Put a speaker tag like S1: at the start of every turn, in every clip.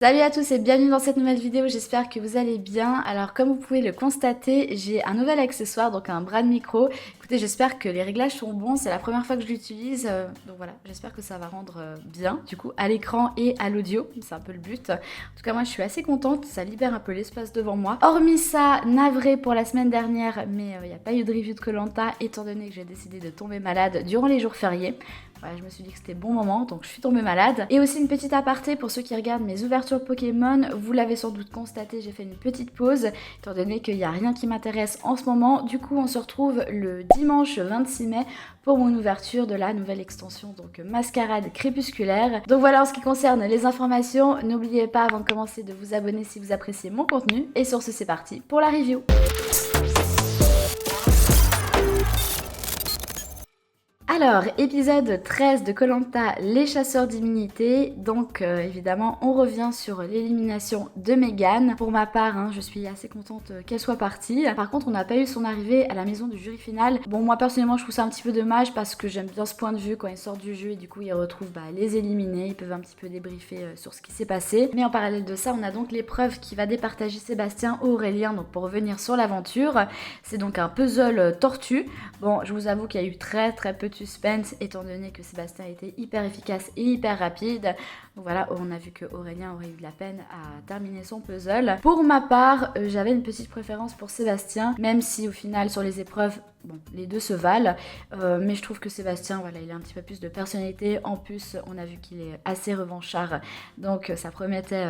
S1: Salut à tous et bienvenue dans cette nouvelle vidéo, j'espère que vous allez bien. Alors comme vous pouvez le constater, j'ai un nouvel accessoire, donc un bras de micro. Écoutez, j'espère que les réglages sont bons, c'est la première fois que je l'utilise, donc voilà, j'espère que ça va rendre bien, du coup, à l'écran et à l'audio, c'est un peu le but. En tout cas, moi je suis assez contente, ça libère un peu l'espace devant moi. Hormis ça, navré pour la semaine dernière, mais il n'y a pas eu de review de koh étant donné que j'ai décidé de tomber malade durant les jours fériés. Voilà, je me suis dit que c'était bon moment, donc je suis tombée malade. Et aussi une petite aparté pour ceux qui regardent mes ouvertures Pokémon, vous l'avez sans doute constaté, j'ai fait une petite pause, étant donné qu'il n'y a rien qui m'intéresse en ce moment. Du coup, on se retrouve le dimanche 26 mai pour mon ouverture de la nouvelle extension, donc Mascarade Crépusculaire. Donc voilà en ce qui concerne les informations, n'oubliez pas avant de commencer de vous abonner si vous appréciez mon contenu. Et sur ce, c'est parti pour la review. Alors, épisode 13 de koh, les chasseurs d'immunité. Donc, évidemment, on revient sur l'élimination de Megan. Pour ma part, je suis assez contente qu'elle soit partie. Par contre, on n'a pas eu son arrivée à la maison du jury final. Bon, moi, personnellement, je trouve ça un petit peu dommage parce que j'aime bien ce point de vue quand ils sortent du jeu et du coup, ils retrouvent les éliminés. Ils peuvent un petit peu débriefer sur ce qui s'est passé. Mais en parallèle de ça, on a donc l'épreuve qui va départager Sébastien ou Aurélien. Donc, pour revenir sur l'aventure, c'est donc un puzzle tortue. Bon, je vous avoue qu'il y a eu très peu de suspense étant donné que Sébastien était hyper efficace et hyper rapide. Donc voilà, on a vu que Aurélien aurait eu de la peine à terminer son puzzle. Pour ma part, j'avais une petite préférence pour Sébastien, même si au final sur les épreuves, bon, les deux se valent, mais je trouve que Sébastien, voilà, il a un petit peu plus de personnalité. En plus, on a vu qu'il est assez revanchard, donc ça promettait,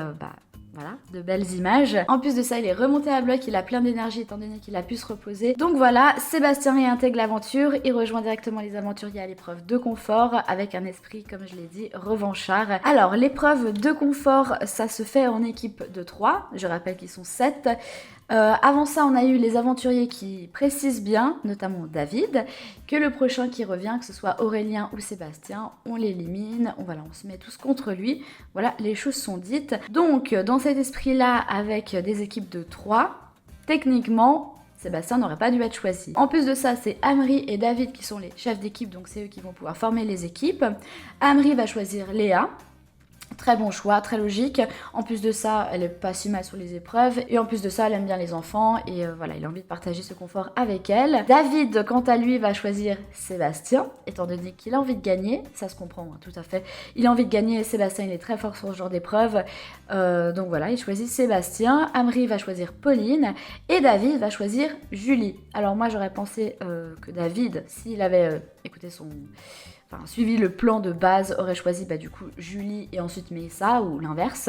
S1: voilà, de belles images. En plus de ça, il est remonté à bloc, il a plein d'énergie étant donné qu'il a pu se reposer. Donc voilà, Sébastien réintègre l'aventure, il rejoint directement les aventuriers à l'épreuve de confort avec un esprit, comme je l'ai dit, revanchard. Alors, l'épreuve de confort, ça se fait en équipe de 3, je rappelle qu'ils sont 7. Avant ça, on a eu les aventuriers qui précisent bien, notamment David, que le prochain qui revient, que ce soit Aurélien ou Sébastien, on l'élimine, on se met tous contre lui. Voilà, les choses sont dites. Donc, dans cet esprit-là, avec des équipes de 3, techniquement, Sébastien n'aurait pas dû être choisi. En plus de ça, c'est Amri et David qui sont les chefs d'équipe, donc c'est eux qui vont pouvoir former les équipes. Amri va choisir Léa. Très bon choix, très logique. En plus de ça, elle est pas si mal sur les épreuves. Et en plus de ça, elle aime bien les enfants. Et voilà, il a envie de partager ce confort avec elle. David, quant à lui, va choisir Sébastien, étant donné qu'il a envie de gagner. Ça se comprend, tout à fait. Il a envie de gagner. Sébastien, il est très fort sur ce genre d'épreuve. Donc voilà, il choisit Sébastien. Amri va choisir Pauline. Et David va choisir Julie. Alors moi, j'aurais pensé que David, s'il avait suivi le plan de base, aurait choisi du coup Julie et ensuite Mélissa ou l'inverse.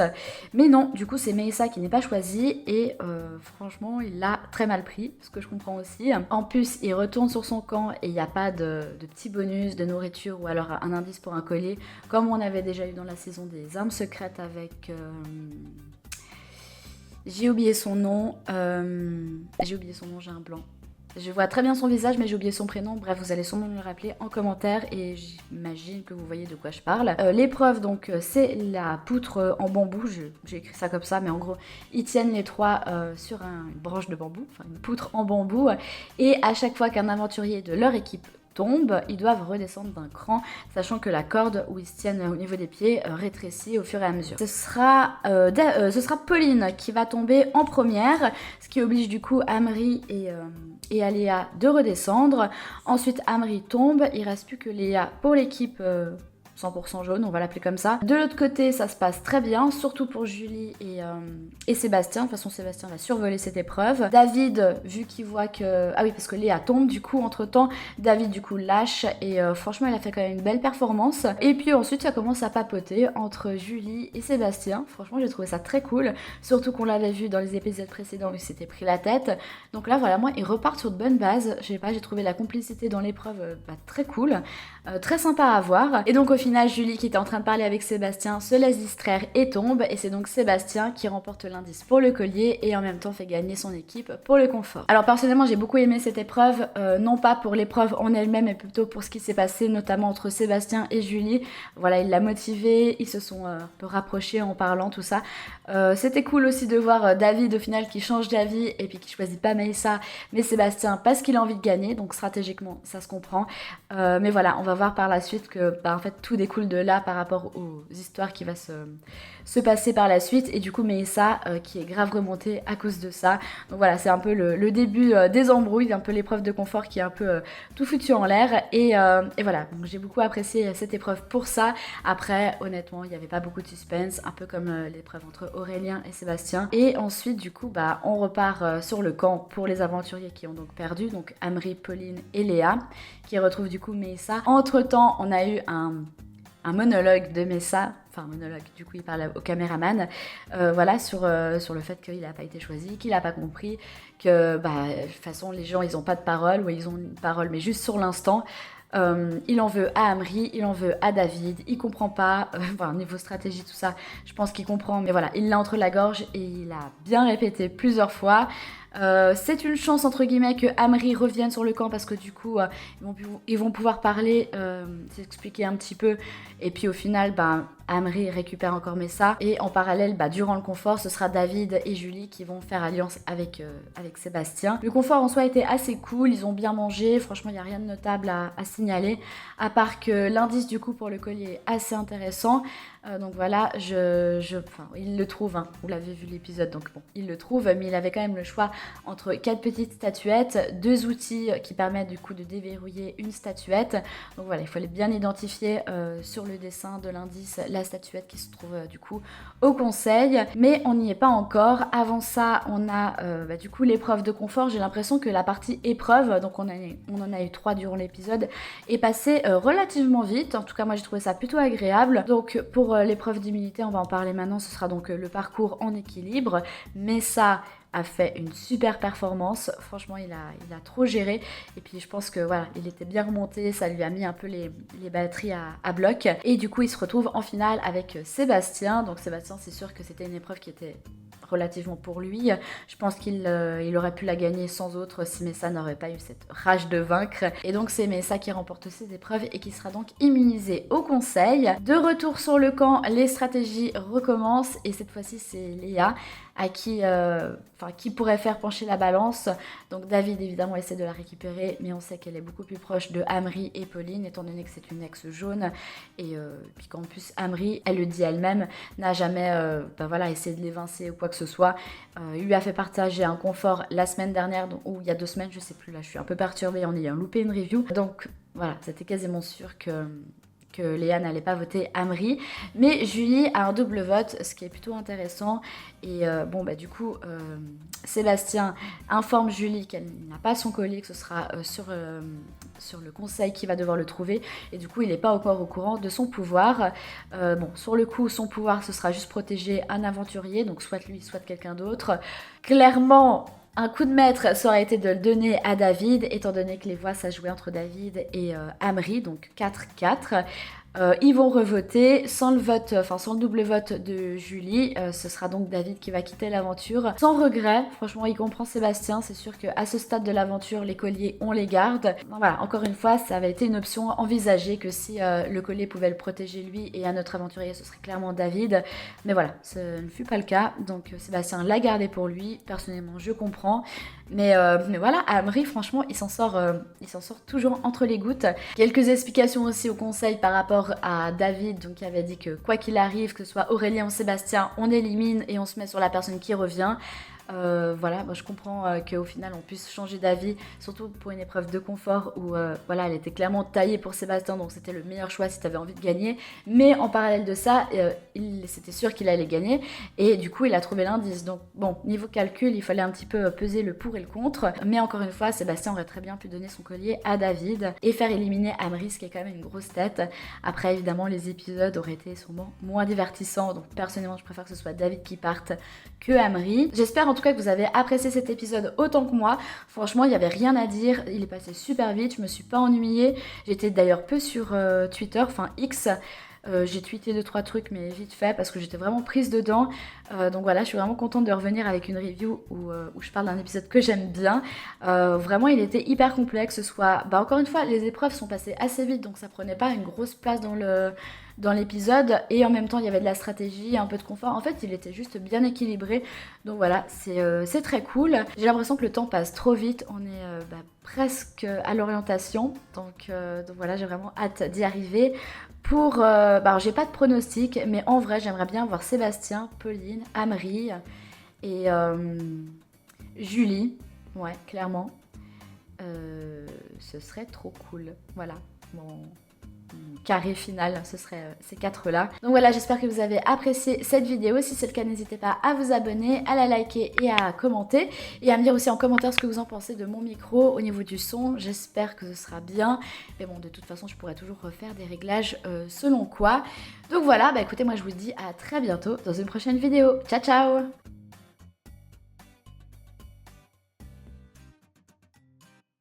S1: Mais non, du coup c'est Mélissa qui n'est pas choisie et franchement il l'a très mal pris, ce que je comprends aussi. En plus il retourne sur son camp et il n'y a pas de petits bonus, de nourriture ou alors un indice pour un collier comme on avait déjà eu dans la saison des armes secrètes avec... J'ai oublié son nom, j'ai un blanc. Je vois très bien son visage, mais j'ai oublié son prénom. Bref, vous allez sûrement me le rappeler en commentaire et j'imagine que vous voyez de quoi je parle. L'épreuve, donc, c'est la poutre en bambou. J'ai écrit ça comme ça, mais en gros, ils tiennent les trois sur une branche de bambou, enfin une poutre en bambou. Et à chaque fois qu'un aventurier de leur équipe tombe, ils doivent redescendre d'un cran, sachant que la corde où ils se tiennent au niveau des pieds rétrécit au fur et à mesure. Ce sera Pauline qui va tomber en première, ce qui oblige du coup Amri et Aléa de redescendre. Ensuite Amri tombe, il reste plus que Léa pour l'équipe 100% jaune, on va l'appeler comme ça. De l'autre côté, ça se passe très bien, surtout pour Julie et Sébastien. De toute façon, Sébastien va survoler cette épreuve. David, vu qu'il voit que... Ah oui, parce que Léa tombe, du coup, entre-temps, David, du coup, lâche. Et franchement, il a fait quand même une belle performance. Et puis ensuite, ça commence à papoter entre Julie et Sébastien. Franchement, j'ai trouvé ça très cool. Surtout qu'on l'avait vu dans les épisodes précédents où il s'était pris la tête. Donc là, voilà, moi, ils repartent sur de bonnes bases. Je sais pas, j'ai trouvé la complicité dans l'épreuve très cool. Très sympa à voir. Et donc, au final, Julie, qui était en train de parler avec Sébastien, se laisse distraire et tombe. Et c'est donc Sébastien qui remporte l'indice pour le collier et en même temps fait gagner son équipe pour le confort. Alors personnellement, j'ai beaucoup aimé cette épreuve, non pas pour l'épreuve en elle-même, mais plutôt pour ce qui s'est passé, notamment entre Sébastien et Julie. Voilà, il l'a motivé, ils se sont un peu rapprochés en parlant, tout ça. C'était cool aussi de voir David au final qui change d'avis et puis qui choisit pas Mélissa, mais Sébastien parce qu'il a envie de gagner. Donc stratégiquement, ça se comprend. Mais voilà, on va voir par la suite que en fait tout découle de là par rapport aux histoires qui va se passer par la suite. Et du coup, Mélissa qui est grave remontée à cause de ça. Donc voilà, c'est un peu le début des embrouilles, un peu l'épreuve de confort qui est un peu tout foutu en l'air. Et voilà, donc j'ai beaucoup apprécié cette épreuve pour ça. Après, honnêtement, il n'y avait pas beaucoup de suspense, un peu comme l'épreuve entre Aurélien et Sébastien. Et ensuite, du coup, on repart sur le camp pour les aventuriers qui ont donc perdu, donc Amri, Pauline et Léa, qui retrouvent du coup Mélissa. Entre-temps, on a eu un monologue de Mélissa, enfin un monologue, du coup il parle au caméraman, voilà, sur le fait qu'il n'a pas été choisi, qu'il n'a pas compris, que de toute façon les gens ils n'ont pas de parole, ou ils ont une parole mais juste sur l'instant. Il en veut à Amri, il en veut à David, il comprend pas, niveau stratégie tout ça, je pense qu'il comprend, mais voilà, il l'a entre la gorge et il a bien répété plusieurs fois. C'est une chance entre guillemets que Amri revienne sur le camp parce que du coup ils vont pouvoir parler, s'expliquer un petit peu, et puis au final Amri récupère encore Mélissa, et en parallèle durant le confort ce sera David et Julie qui vont faire alliance avec Sébastien. Le confort en soi était assez cool, ils ont bien mangé, franchement il n'y a rien de notable à signaler, à part que l'indice du coup pour le collier est assez intéressant. Donc voilà, il le trouve, hein, vous l'avez vu l'épisode, donc bon, il le trouve, mais il avait quand même le choix entre 4 petites statuettes, 2 outils qui permettent du coup de déverrouiller une statuette. Donc voilà, il fallait bien identifier sur le dessin de l'indice la statuette qui se trouve du coup au conseil, mais on n'y est pas encore. Avant ça, on a du coup l'épreuve de confort. J'ai l'impression que la partie épreuve, donc on en a eu 3 durant l'épisode, est passée relativement vite. En tout cas, moi j'ai trouvé ça plutôt agréable. Donc pour l'épreuve d'immunité, on va en parler maintenant, ce sera donc le parcours en équilibre, mais ça a fait une super performance, franchement il a trop géré, et puis je pense que voilà, il était bien remonté, ça lui a mis un peu les batteries à bloc, et du coup il se retrouve en finale avec Sébastien. Donc Sébastien, c'est sûr que c'était une épreuve qui était relativement pour lui, je pense qu'il aurait pu la gagner sans autre si Mélissa n'aurait pas eu cette rage de vaincre, et donc c'est Mélissa qui remporte ces épreuves et qui sera donc immunisée au conseil. De retour sur le camp, les stratégies recommencent, et cette fois-ci c'est Léa à qui pourrait faire pencher la balance. Donc David évidemment essaie de la récupérer, mais on sait qu'elle est beaucoup plus proche de Amri et Pauline, étant donné que c'est une ex jaune, et puis qu'en plus Amri, elle le dit elle-même, n'a jamais essayé de l'évincer ou quoi que ce soit. Il lui a fait partager un confort la semaine dernière, ou il y a 2 semaines, je sais plus, là je suis un peu perturbée en ayant loupé une review, donc voilà, c'était quasiment sûr que Léa n'allait pas voter Amri, mais Julie a un double vote, ce qui est plutôt intéressant. Et du coup Sébastien informe Julie qu'elle n'a pas son collier, que ce sera sur le conseil qui va devoir le trouver, et du coup il n'est pas encore au courant de son pouvoir. Sur le coup son pouvoir ce sera juste protéger un aventurier, donc soit lui soit quelqu'un d'autre. Clairement un coup de maître, ça aurait été de le donner à David, étant donné que les voix ça jouait entre David et Amri, donc 4-4. Ils vont revoter sans le double vote de Julie. Ce sera donc David qui va quitter l'aventure sans regret. Franchement, il comprend Sébastien. C'est sûr qu'à ce stade de l'aventure, les colliers, on les garde. Donc voilà, encore une fois, ça avait été une option envisagée, que si le collier pouvait le protéger lui et un autre aventurier, ce serait clairement David. Mais voilà, ce ne fut pas le cas. Donc Sébastien l'a gardé pour lui. Personnellement, je comprends. Mais voilà, Amri, franchement, il s'en sort toujours entre les gouttes. Quelques explications aussi au conseil par rapport à David, donc qui avait dit que quoi qu'il arrive, que ce soit Aurélien ou Sébastien, on élimine et on se met sur la personne qui revient. Moi je comprends qu'au final on puisse changer d'avis, surtout pour une épreuve de confort où elle était clairement taillée pour Sébastien, donc c'était le meilleur choix si tu avais envie de gagner, mais en parallèle de ça c'était sûr qu'il allait gagner, et du coup il a trouvé l'indice. Donc bon, niveau calcul il fallait un petit peu peser le pour et le contre, mais encore une fois Sébastien aurait très bien pu donner son collier à David et faire éliminer Amri, ce qui est quand même une grosse tête. Après évidemment les épisodes auraient été sûrement moins divertissants, donc personnellement je préfère que ce soit David qui parte que Amri. J'espère en tout cas que vous avez apprécié cet épisode autant que moi. Franchement, il n'y avait rien à dire, il est passé super vite, je me suis pas ennuyée. J'étais d'ailleurs peu sur Twitter, enfin X. J'ai tweeté 2-3 trucs, mais vite fait, parce que j'étais vraiment prise dedans. Donc voilà, je suis vraiment contente de revenir avec une review où je parle d'un épisode que j'aime bien. Vraiment, il était hyper complexe. Encore une fois, les épreuves sont passées assez vite, donc ça prenait pas une grosse place dans l'épisode et en même temps il y avait de la stratégie, un peu de confort. En fait il était juste bien équilibré, donc voilà, c'est très cool. J'ai l'impression que le temps passe trop vite, on est presque à l'orientation, donc voilà, j'ai vraiment hâte d'y arriver. Alors j'ai pas de pronostic, mais en vrai j'aimerais bien voir Sébastien, Pauline, Amaury et Julie, ouais clairement. Ce serait trop cool, voilà, mon carré final, ce serait ces 4 là. Donc voilà, j'espère que vous avez apprécié cette vidéo. Si c'est le cas, n'hésitez pas à vous abonner, à la liker et à commenter. Et à me dire aussi en commentaire ce que vous en pensez de mon micro au niveau du son. J'espère que ce sera bien. Mais bon, de toute façon, je pourrais toujours refaire des réglages selon quoi. Donc voilà, bah écoutez, moi je vous dis à très bientôt dans une prochaine vidéo. Ciao, ciao!